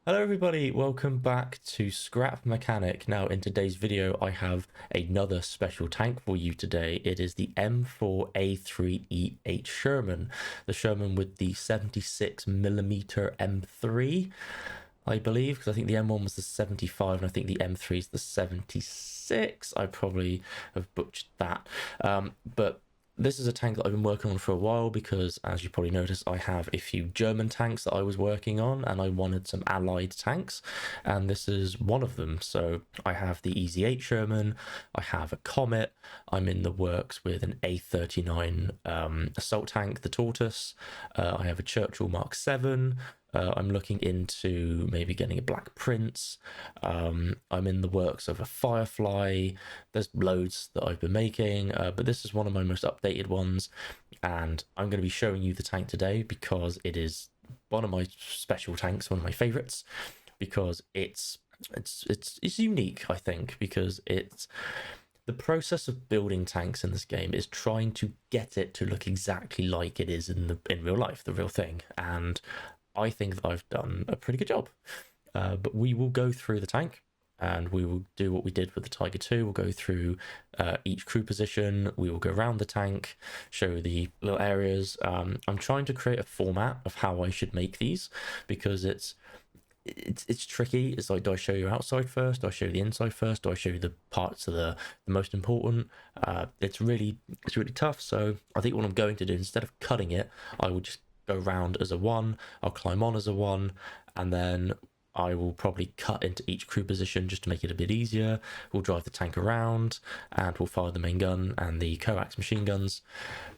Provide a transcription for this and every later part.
Hello everybody, welcome back to Scrap Mechanic. Now in today's video I have another special tank for you today. It is the M4A3E8 Sherman. The Sherman with the 76mm M3, I believe, because I think the M1 was the 75 and I think the M3 is the 76. I probably have butchered that. But this is a tank that I've been working on for a while because, as you probably noticed, I have a few German tanks that I was working on and I wanted some allied tanks, and this is one of them. So I have the Easy 8 Sherman, I have a Comet, I'm in the works with an A39 assault tank, the Tortoise, I have a Churchill Mark 7. I'm looking into maybe getting a Black Prince. I'm in the works of a Firefly. There's loads that I've been making, but this is one of my most updated ones. And I'm going to be showing you the tank today because it is one of my special tanks, one of my favorites, because it's unique, I think, because it's the process of building tanks in this game is trying to get it to look exactly like it is in real life, the real thing. And I think that I've done a pretty good job. But we will go through the tank and we will do what we did with the Tiger 2. We'll go through each crew position. We will go around the tank, show the little areas. I'm trying to create a format of how I should make these because it's tricky. It's like, do I show you outside first? Do I show you the inside first? Do I show you the parts that are the most important? It's really tough. So I think what I'm going to do, instead of cutting it, I will just go round as a one, I'll climb on as a one, and then I will probably cut into each crew position just to make it a bit easier. We'll drive the tank around and we'll fire the main gun and the coax machine guns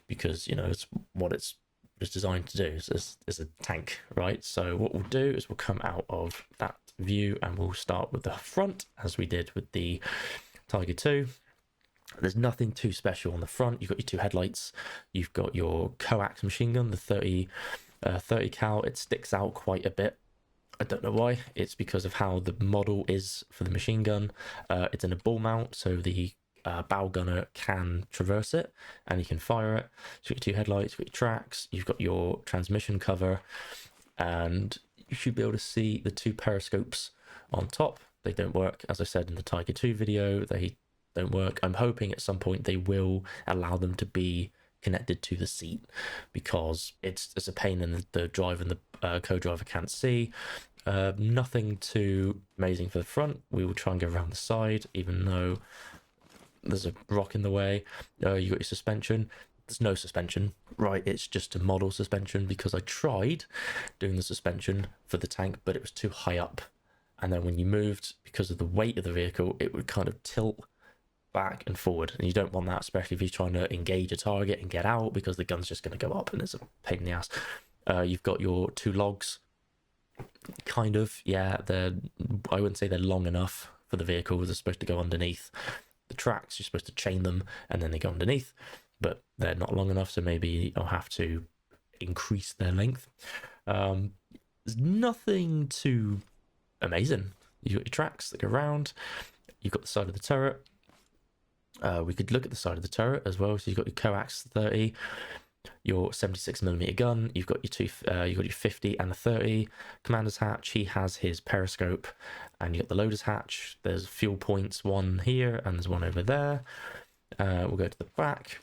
because, you know, it's what it's designed to do. It's a tank, right? So what we'll do is we'll come out of that view and we'll start with the front as we did with the Tiger 2. There's nothing too special on the front. You've got your two headlights. You've got your coax machine gun, the 30 cal. It sticks out quite a bit. I don't know why. It's because of how the model is for the machine gun. It's in a ball mount, so the bow gunner can traverse it and you can fire it. So you've got your two headlights, you've got your tracks, you've got your transmission cover, and you should be able to see the two periscopes on top. They don't work, as I said in the Tiger 2 video. They don't work. I'm hoping at some point they will allow them to be connected to the seat because it's a pain in the driver and the co-driver can't see. Nothing too amazing for the front. We will try and go around the side, even though there's a rock in the way. You got your suspension. There's no suspension, right? It's just a model suspension because I tried doing the suspension for the tank, but it was too high up. And then when you moved, because of the weight of the vehicle, it would kind of tilt back and forward, and you don't want that, especially if you're trying to engage a target and get out, because the gun's just going to go up and it's a pain in the ass. You've got your two logs, kind of, yeah, I wouldn't say they're long enough for the vehicle. They're supposed to go underneath the tracks. You're supposed to chain them and then they go underneath, but they're not long enough, so maybe I'll have to increase their length. There's nothing too amazing. You've got your tracks that go around. You've got the side of the turret. We could look at the side of the turret as well. So you've got your coax 30, your 76mm gun. You've got your 50 and a 30. Commander's hatch. He has his periscope, and you got the loader's hatch. There's fuel points, one here and there's one over there. We'll go to the back.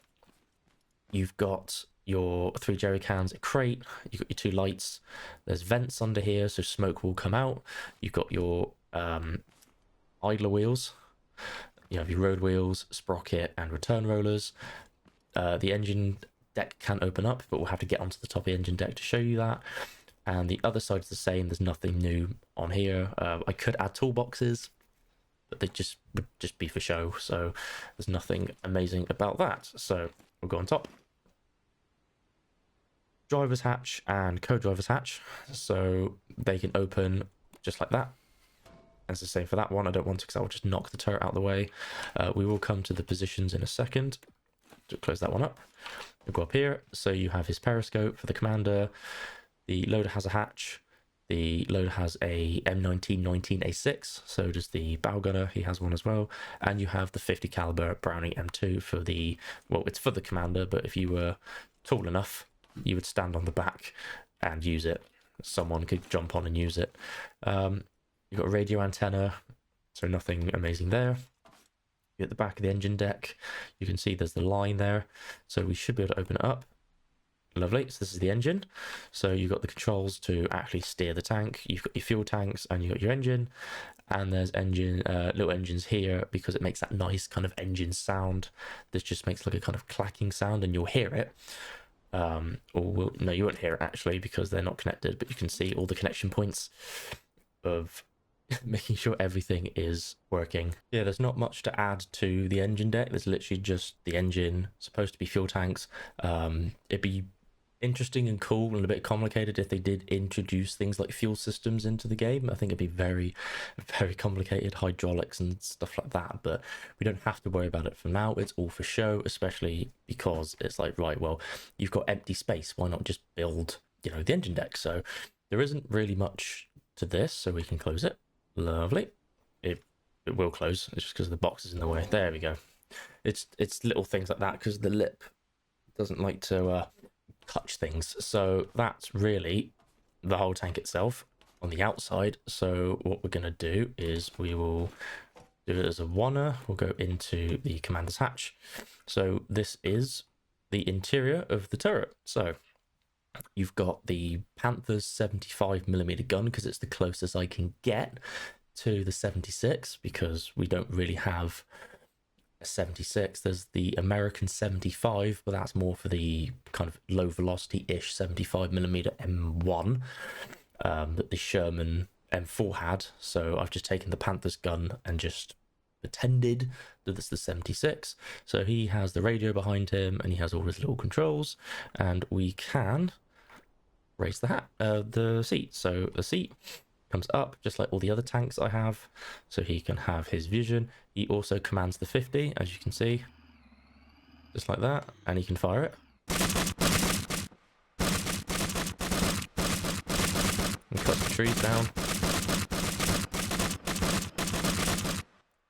You've got your 3 jerry cans, a crate. You've got your 2 lights. There's vents under here, so smoke will come out. You've got your idler wheels. You have your road wheels, sprocket, and return rollers. The engine deck can open up, but we'll have to get onto the top of the engine deck to show you that. And the other side's the same. There's nothing new on here. I could add toolboxes, but they would just be for show. So there's nothing amazing about that. So we'll go on top. Driver's hatch and co-driver's hatch. So they can open just like that. And it's the same for that one. I don't want to because that will just knock the turret out of the way. We will come to the positions in a second. To close that one up. We'll go up here. So you have his periscope for the commander. The loader has a hatch. The loader has a M93 19A6. So does the bow gunner. He has one as well. And you have the 50 caliber Browning M2 for the, well, it's for the commander, but if you were tall enough, you would stand on the back and use it. someone could jump on and use it. You've got a radio antenna, so nothing amazing there. At the back of the engine deck, you can see there's the line there, so we should be able to open it up. Lovely. So this is the engine. So you've got the controls to actually steer the tank. You've got your fuel tanks and you've got your engine, and there's little engines here because it makes that nice kind of engine sound. This just makes like a kind of clacking sound, and you'll hear it. No, you won't hear it actually because they're not connected, but you can see all the connection points of making sure everything is working. Yeah, there's not much to add to the engine deck. There's literally just the engine, supposed to be fuel tanks. It'd be interesting and cool and a bit complicated if they did introduce things like fuel systems into the game. I think it'd be very, very complicated, hydraulics and stuff like that, but we don't have to worry about it for now. It's all for show, especially because it's like, right, well, you've got empty space, why not just build, the engine deck? So there isn't really much to this, so we can close it. Lovely. It will close. It's just because the box is in the way. There we go. It's little things like that because the lip doesn't like to touch things. So that's really the whole tank itself on the outside. So what we're going to do is we will do it as a oneer. We'll go into the commander's hatch. So this is the interior of the turret. So you've got the Panthers 75mm gun because it's the closest I can get to the 76 because we don't really have a 76. There's the American 75, but that's more for the kind of low velocity-ish 75mm M1 that the Sherman M4 had. So I've just taken the Panthers gun and just pretended that it's the 76. So he has the radio behind him and he has all his little controls, and we can raise the seat. So the seat comes up just like all the other tanks I have, so he can have his vision. He also commands the 50, as you can see, just like that, and he can fire it and cut some trees down.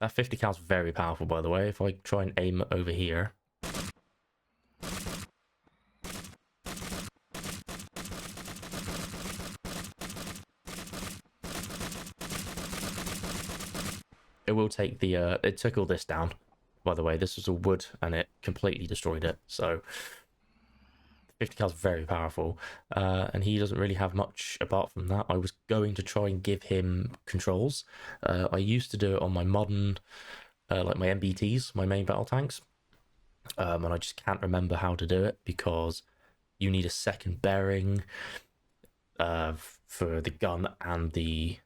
That 50 cal's very powerful, by the way. If I try and aim it over here, it will take the it took all this down, by the way. This was all wood and it completely destroyed it. So 50 cal's very powerful, and he doesn't really have much apart from that. I was going to try and give him controls. I used to do it on my modern like my MBTs, my main battle tanks, and I just can't remember how to do it because you need a second bearing for the gun and the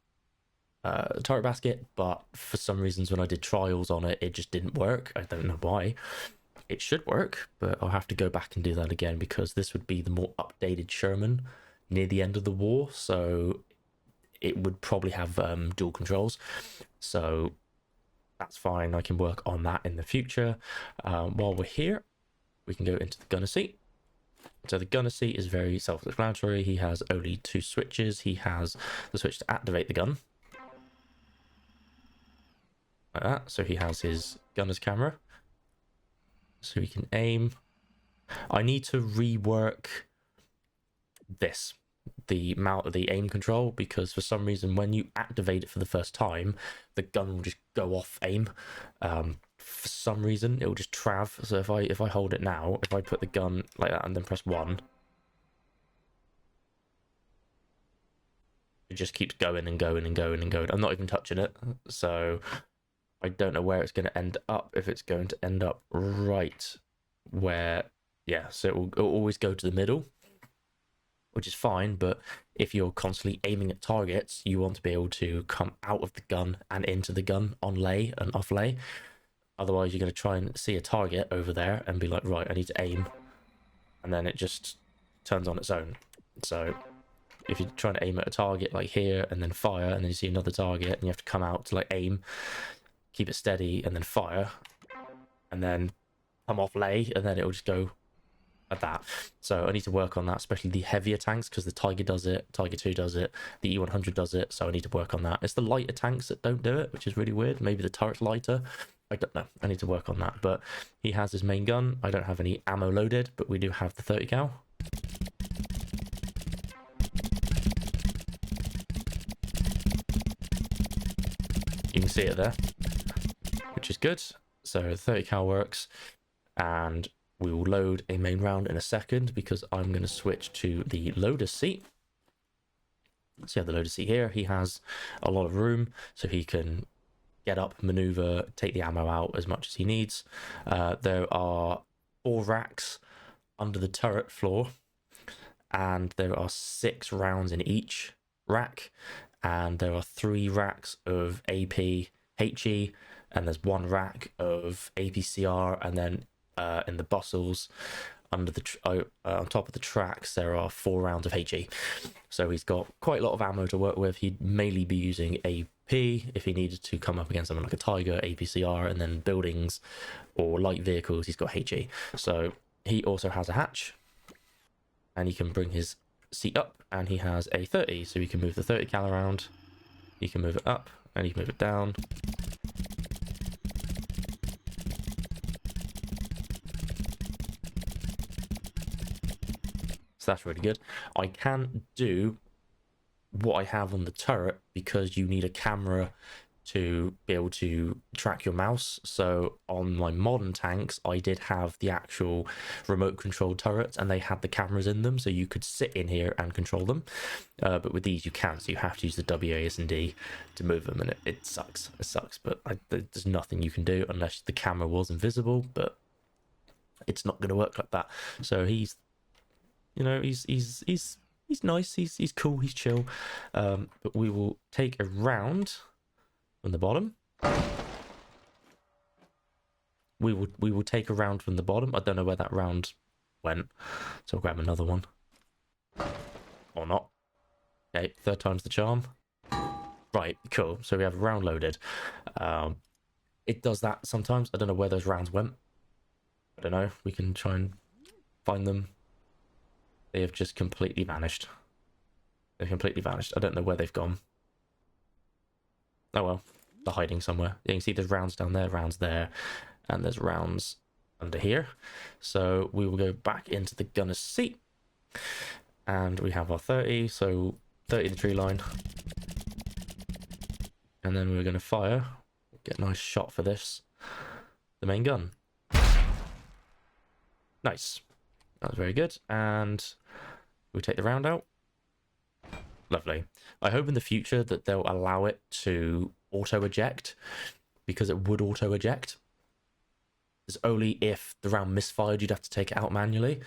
turret basket, but for some reasons when I did trials on it, it just didn't work. I don't know why. It should work, but I'll have to go back and do that again because this would be the more updated Sherman near the end of the war, so it would probably have dual controls. So that's fine. I can work on that in the future. While we're here, we can go into the gunner seat. So the gunner seat is very self-explanatory. He has only two switches. He has the switch to activate the gun, like that. So he has his gunner's camera, so he can aim. I need to rework this, the aim control, because for some reason when you activate it for the first time, the gun will just go off aim. For some reason it will just trav. So if I hold it now, if I put the gun like that and then press 1, it just keeps going and going and going and going. I'm not even touching it, so I don't know where it's going to end up. If it's going to end up right where, yeah, so it'll always go to the middle, which is fine. But if you're constantly aiming at targets, you want to be able to come out of the gun and into the gun on lay and off lay. Otherwise you're going to try and see a target over there and be like, right, I need to aim, and then it just turns on its own. So if you're trying to aim at a target like here and then fire, and then you see another target and you have to come out to like aim, keep it steady, and then fire, and then come off lay, and then it'll just go like that. So I need to work on that, especially the heavier tanks, because the Tiger does it, Tiger 2 does it, the E100 does it, so I need to work on that. It's the lighter tanks that don't do it, which is really weird. Maybe the turret's lighter, I don't know. I need to work on that. But he has his main gun. I don't have any ammo loaded, but we do have the 30 cal. You can see it there, which is good. So 30 cal works, and we will load a main round in a second because I'm going to switch to the loader seat. So you have the loader seat here. He has a lot of room, so he can get up, maneuver, take the ammo out as much as he needs. There are 4 racks under the turret floor, and there are 6 rounds in each rack, and there are 3 racks of AP HE, and there's 1 rack of APCR, and then in the bustles under the on top of the tracks there are 4 rounds of HE. So he's got quite a lot of ammo to work with. He'd mainly be using AP if he needed to come up against something like a Tiger, APCR, and then buildings or light vehicles he's got HE. So he also has a hatch, and he can bring his seat up, and he has a 30, so he can move the 30 cal around, he can move it up, and he can move it down. So that's really good. I can't do what I have on the turret because you need a camera to be able to track your mouse. So on my modern tanks, I did have the actual remote controlled turrets, and they had the cameras in them, so you could sit in here and control them. But with these, you can't. So you have to use the WASD to move them, and it sucks. It sucks, but there's nothing you can do unless the camera was invisible. But it's not going to work like that. So he's, you know, he's nice. He's cool. He's chill. But we will take a round from the bottom. We will take a round from the bottom. I don't know where that round went, so I'll grab another one. Or not. Okay, 3rd time's the charm. Right, cool. So we have a round loaded. It does that sometimes. I don't know where those rounds went. I don't know. We can try and find them. They have just completely vanished. They've completely vanished. I don't know where they've gone. Oh well, they're hiding somewhere. You can see there's rounds down there, rounds there, and there's rounds under here. So we will go back into the gunner's seat, and we have our 30, so 30 the tree line. And then we're going to fire, get a nice shot for this, the main gun. Nice. That was very good. And we take the round out. Lovely. I hope in the future that they'll allow it to auto-eject, because it would auto-eject. It's only if the round misfired, you'd have to take it out manually.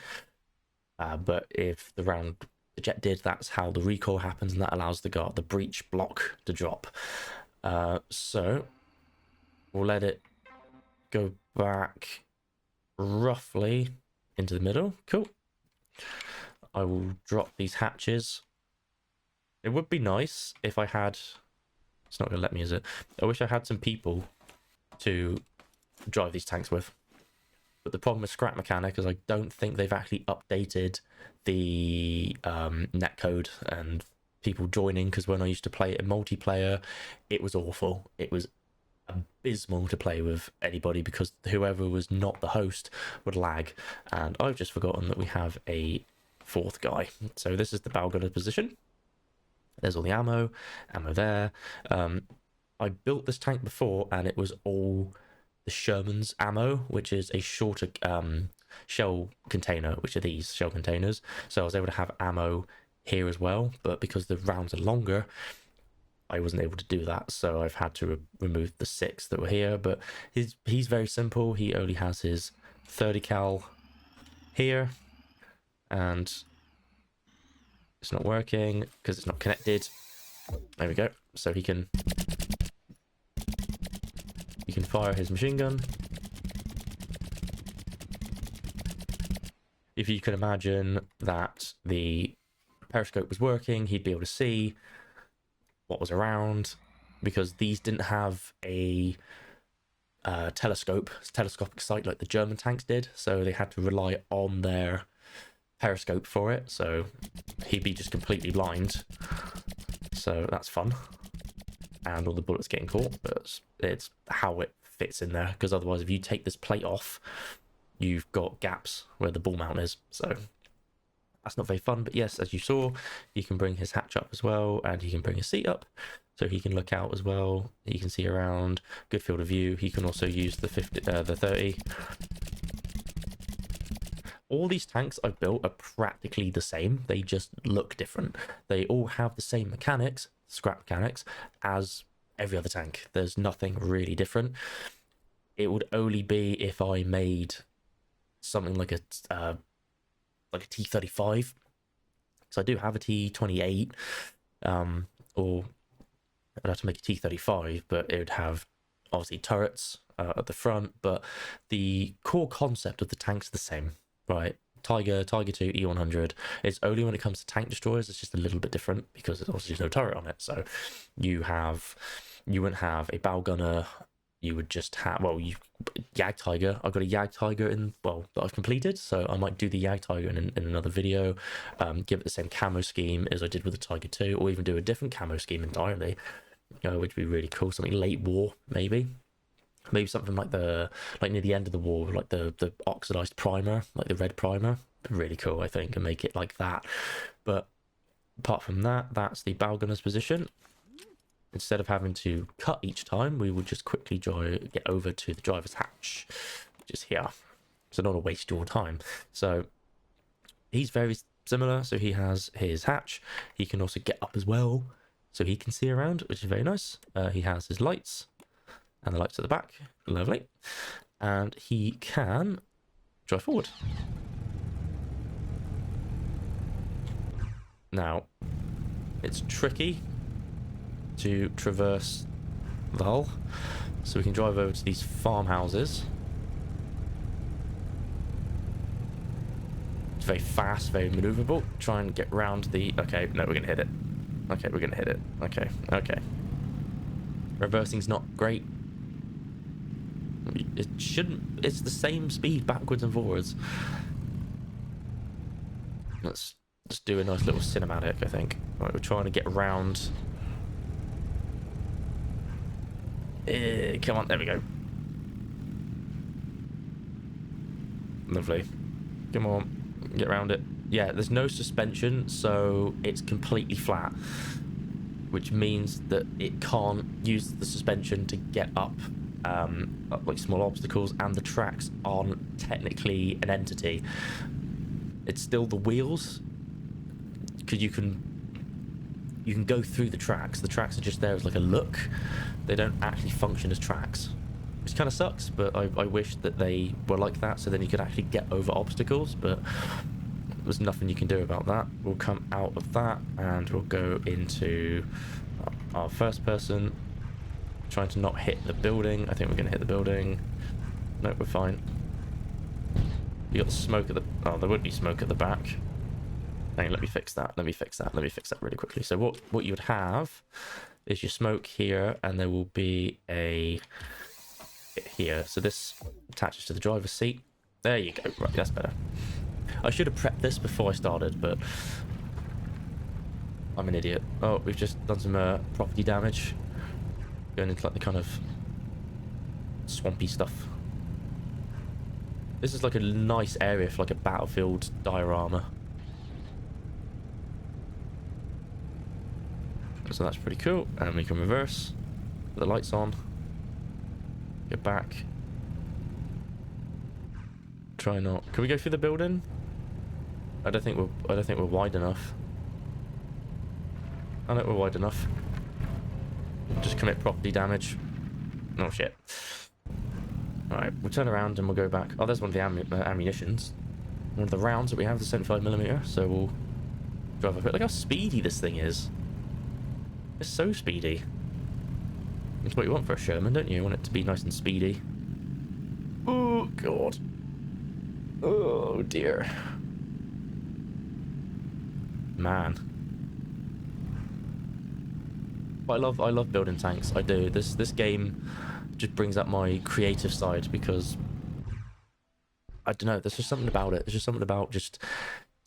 But if the round ejected, that's how the recoil happens, and that allows the breech block to drop. So we'll let it go back roughly into the middle. Cool. I will drop these hatches. It would be nice if I had... It's not going to let me, is it? I wish I had some people to drive these tanks with. But the problem with Scrap Mechanic is I don't think they've actually updated the netcode and people joining, because when I used to play it in multiplayer, it was awful. It was abysmal to play with anybody because whoever was not the host would lag. And I've just forgotten that we have a 4th guy. So this is the bow gunner position. There's all the ammo there. I built this tank before, and it was all the Sherman's ammo, which is a shorter shell container, which are these shell containers. So I was able to have ammo here as well, but because the rounds are longer, I wasn't able to do that. So I've had to remove the 6 that were here. But he's very simple. He only has his 30 cal here, and it's not working because it's not connected. There we go. So he can fire his machine gun. If you can imagine that the periscope was working, he'd be able to see what was around, because these didn't have a telescopic sight like the German tanks did, so they had to rely on their periscope for it. So he'd be just completely blind, so that's fun, and all the bullets getting caught. But it's how it fits in there, because otherwise if you take this plate off, you've got gaps where the ball mount is, so that's not very fun. But yes, as you saw, he can bring his hatch up as well, and he can bring his seat up. so he can look out as well. He can see around, good field of view. He can also use the 30. All these tanks I've built are practically the same. They just look different. They all have the same mechanics, scrap mechanics, as every other tank. There's nothing really different. It would only be if I made something like a T35. So I do have a T28, or I'd have to make a T35, but it would have obviously turrets at the front, but the core concept of the tank's the same, right? Tiger 2, E100. It's only when it comes to tank destroyers, it's just a little bit different because there's obviously no turret on it. So you wouldn't have a bow gunner. You would just have, well, Yag Tiger. I've got a Yag Tiger that I've completed, so I might do the Yag Tiger in another video. Give it the same camo scheme as I did with the Tiger 2, or even do a different camo scheme entirely, which would be really cool. Something late war, maybe something like near the end of the war, like the oxidized primer, like the red primer. Really cool, I think, and make it like that. But apart from that, that's the bow gunner's position. Instead of having to cut each time, we would just quickly get over to the driver's hatch, which is here. So not to waste your time. So he's very similar. So he has his hatch. He can also get up as well, so he can see around, which is very nice. He has his lights, and the lights at the back. Lovely. And he can drive forward. Now, it's tricky to traverse the hull, so we can drive over to these farmhouses. It's very fast, very maneuverable. Try and get round the... Okay, no, we're gonna hit it. Okay, we're gonna hit it. Okay. Reversing's not great. It shouldn't... It's the same speed backwards and forwards. Let's just do a nice little cinematic, I think. Right, we're trying to get round... come on, there we go. Lovely. Come on, get around it. Yeah, there's no suspension, so it's completely flat, which means that it can't use the suspension to get up like small obstacles, and the tracks aren't technically an entity. It's still the wheels, because you can go through the tracks. The tracks are just there as like a look. They don't actually function as tracks, which kind of sucks, but I wish that they were like that, so then you could actually get over obstacles, but there's nothing you can do about that. We'll come out of that and we'll go into our first person, trying to not hit the building. I think we're going to hit the building. No, we're fine. You got the smoke at the... Oh, there would be smoke at the back. Hang on, let me fix that really quickly. So what you would have is your smoke here, and there will be a bit here. So this attaches to the driver's seat. There you go. Right, that's better. I should have prepped this before I started, but I'm an idiot. Oh, we've just done some property damage. Going into like the kind of swampy stuff. This is like a nice area for like a battlefield diorama. So that's pretty cool. And we can reverse. Put the lights on. Get back. Try not... Can we go through the building? I don't think we're wide enough. I don't think we're wide enough. Just commit property damage. Oh shit. Alright, we'll turn around and we'll go back. Oh, there's one of the ammunitions. One of the rounds that we have, the 75mm. So we'll drive up it. Look how speedy this thing is. It's so speedy. That's what you want for a Sherman, don't you? You want it to be nice and speedy. Oh, God. Oh, dear. Man. But I love building tanks. I do. This game just brings up my creative side, because I don't know, there's just something about it. There's just something about just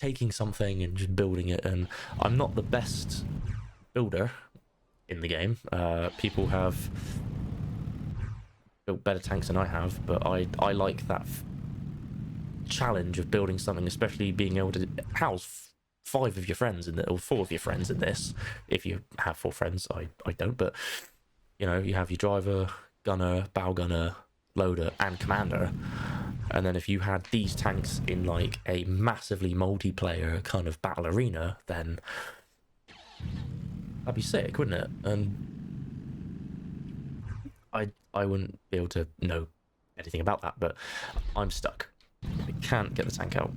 taking something and just building it. And I'm not the best builder in the game. People have built better tanks than I have, but I like that challenge of building something, especially being able to house 5 of your friends in it, or 4 of your friends in this. If you have 4 friends, I don't, but you know, you have your driver, gunner, bow gunner, loader, and commander. And then if you had these tanks in like a massively multiplayer kind of battle arena, then that'd be sick, wouldn't it? And I wouldn't be able to know anything about that, but I'm stuck. I can't get the tank out.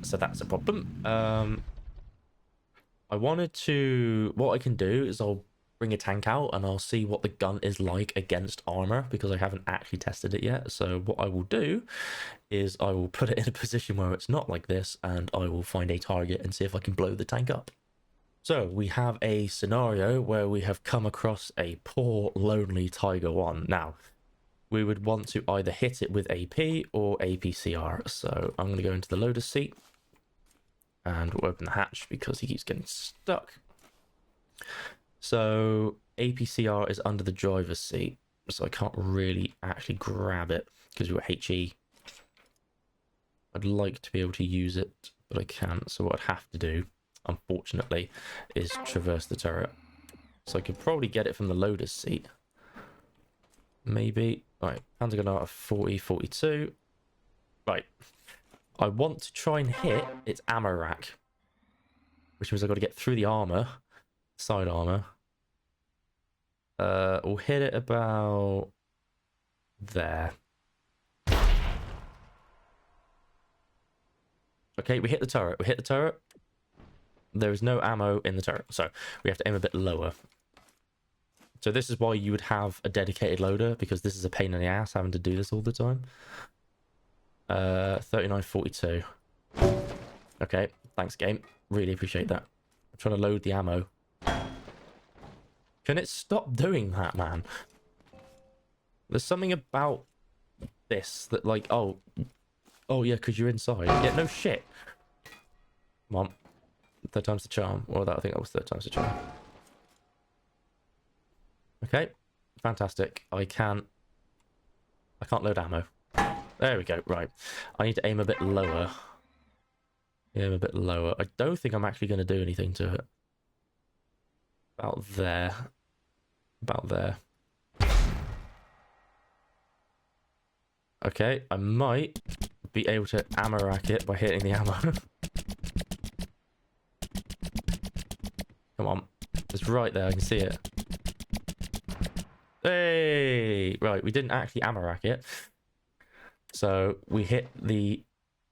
So that's a problem. I wanted to... What I can do is I'll bring a tank out and I'll see what the gun is like against armor, because I haven't actually tested it yet. So what I will do is I will put it in a position where it's not like this, and I will find a target and see if I can blow the tank up. So we have a scenario where we have come across a poor, lonely Tiger 1. Now, we would want to either hit it with AP or APCR. So I'm going to go into the loader seat and we'll open the hatch because he keeps getting stuck. So APCR is under the driver's seat, so I can't really actually grab it because we've got HE. I'd like to be able to use it, but I can't. So what I'd have to do, unfortunately, is traverse the turret. So I could probably get it from the loader's seat. Maybe. Right, hands are going out of 40, 42. Right. I want to try and hit its ammo rack, which means I've got to get through the armor, side armor. We'll hit it about there. Okay, we hit the turret. We hit the turret. There is no ammo in the turret, so we have to aim a bit lower. So this is why you would have a dedicated loader, because this is a pain in the ass having to do this all the time. 39.42. Okay, thanks game. Really appreciate that. I'm trying to load the ammo. Can it stop doing that, man? There's something about this that, like, oh yeah, because you're inside. Yeah, no shit. Come on. 3rd time's the charm. Well, I think that was 3rd time's the charm. Okay, fantastic. I can't load ammo. There we go. Right, I need to aim a bit lower. Aim a bit lower. I don't think I'm actually going to do anything to it. About there. About there. Okay, I might be able to ammo rack it by hitting the ammo. Come on. It's right there, I can see it. Hey! Right, we didn't actually ammo rack it. So we hit the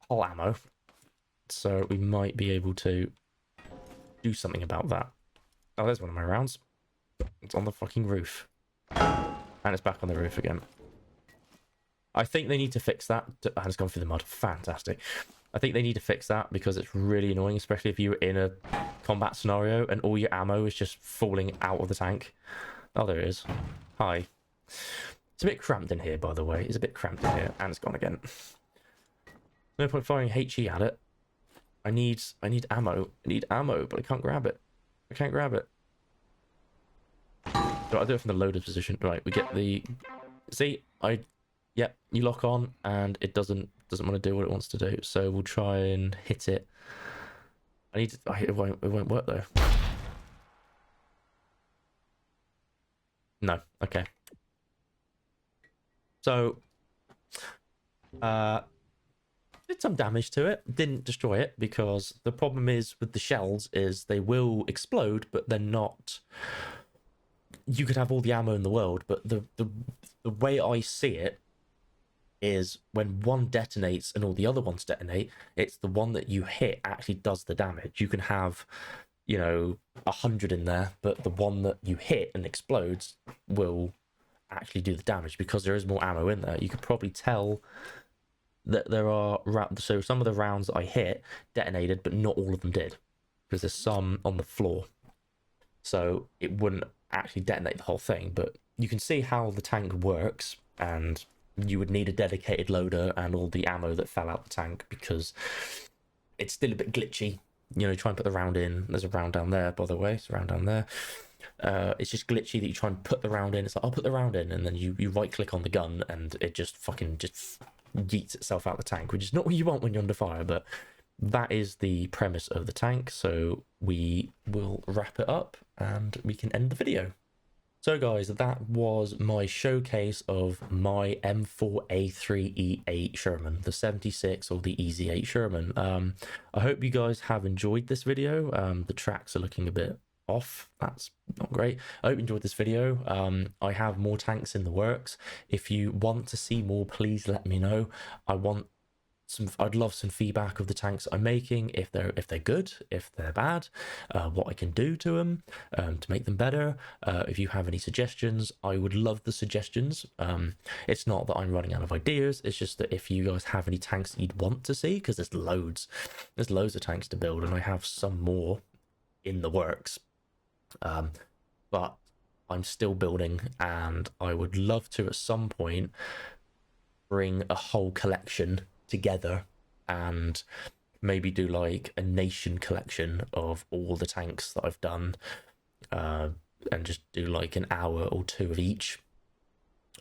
whole ammo. So we might be able to do something about that. Oh, there's one of my rounds. It's on the fucking roof. And it's back on the roof again. I think they need to fix that. And it's gone through the mud. Fantastic. I think they need to fix that because it's really annoying, especially if you're in a combat scenario and all your ammo is just falling out of the tank. Oh, there it is. Hi. It's a bit cramped in here, by the way. It's a bit cramped in here. And it's gone again. No point firing HE at it. I need ammo. I need ammo, but I can't grab it. I can't grab it. So I'll do it from the loaded position. Right, we get the... See? Yep, you lock on, and it doesn't want to do what it wants to do. So we'll try and hit it. It won't work, though. No, okay. So... did some damage to it, didn't destroy it, because the problem is with the shells is they will explode, but they're not... You could have all the ammo in the world, but the way I see it is when one detonates and all the other ones detonate, it's the one that you hit actually does the damage. You can have, 100 in there, but the one that you hit and explodes will actually do the damage because there is more ammo in there. You could probably tell that there are... So some of the rounds that I hit detonated, but not all of them did, because there's some on the floor. So it wouldn't actually detonate the whole thing, but you can see how the tank works, and you would need a dedicated loader and all the ammo that fell out the tank because it's still a bit glitchy. Try and put the round in. There's a round down there, by the way. It's a round down there. It's just glitchy that you try and put the round in. It's like, I'll put the round in, and then you right click on the gun and it just fucking yeets itself out the tank, which is not what you want when you're under fire, but that is the premise of the tank. So we will wrap it up and we can end the video. So guys, that was my showcase of my M4A3E8 Sherman, the 76 or the Easy 8 Sherman. I hope you guys have enjoyed this video. The tracks are looking a bit off. That's not great. I hope you enjoyed this video. I have more tanks in the works. If you want to see more, please let me know. I'd love some feedback of the tanks I'm making, if they're good, if they're bad, what I can do to them to make them better. If you have any suggestions, I would love the suggestions. It's not that I'm running out of ideas, it's just that if you guys have any tanks that you'd want to see, because there's loads of tanks to build, and I have some more in the works, but I'm still building, and I would love to at some point bring a whole collection together and maybe do like a nation collection of all the tanks that I've done, and just do like an hour or two of each,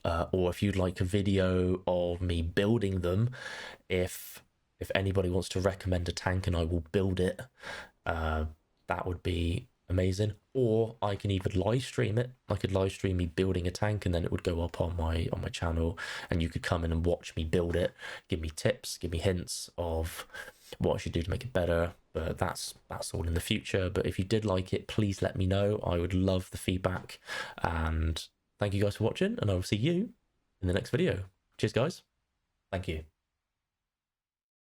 or if you'd like a video of me building them, if anybody wants to recommend a tank and I will build it, that would be amazing. Or I can even live stream it. I could live stream me building a tank, and then it would go up on my channel, and you could come in and watch me build it, give me tips, give me hints of what I should do to make it better. But that's all in the future. But if you did like it, please let me know. I would love the feedback, and thank you guys for watching, and I will see you in the next video. Cheers guys. Thank you.